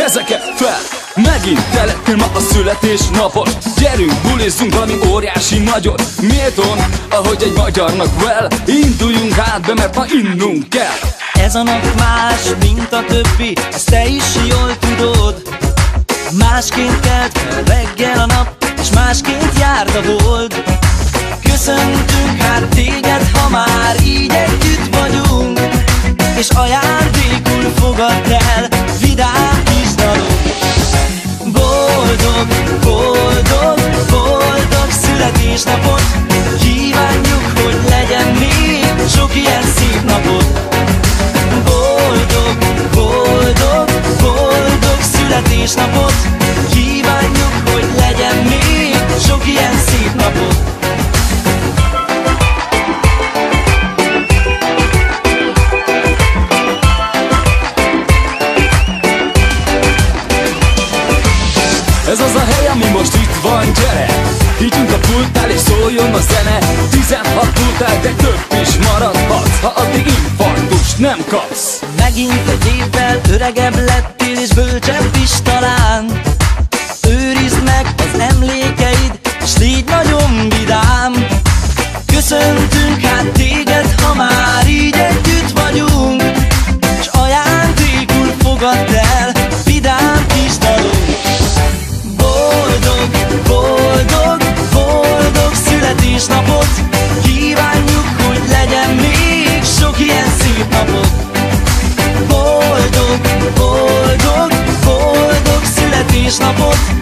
kezeket fel! Megint te lettél ma a születésnapod. Gyerünk, bulizzunk valami óriási nagyot. Méltón, ahogy egy magyarnak vel. Induljunk át be, mert ma innunk kell. Ez a nap más, mint a többi, ezt te is jól tudod. Másként kelt fel reggel a nap, és másként járd a hold. Köszöntünk hát téged, ha már így együtt vagyunk, és ajándékul fogadd el vidám kis dalok. Boldog, boldog, boldog születésnapot! Kívánjuk, hogy legyen még sok ilyen szép napot. Boldog, boldog, boldog születésnapot! Kívánjuk, hogy legyen még sok ilyen szép napot. Ez az a hely, ami most itt van, gyere! Higgyünk a pultnál és szóljon a zene. 16 pultál, de több is maradhatsz, ha addig infarktust nem kapsz. Megint egy évvel öregebb lettél, és bölcsebb is talán. Őrizd meg az emlékeid, és légy nagyon vidám. Köszöntünk hát téged, ha már így együtt vagyunk, és ajándékul fogadd el vidám kis dalok. Boldog, boldog, boldog születésnapot! Kívánjuk, hogy legyen még sok ilyen szép napot. Boldog, boldog, boldog születésnapot!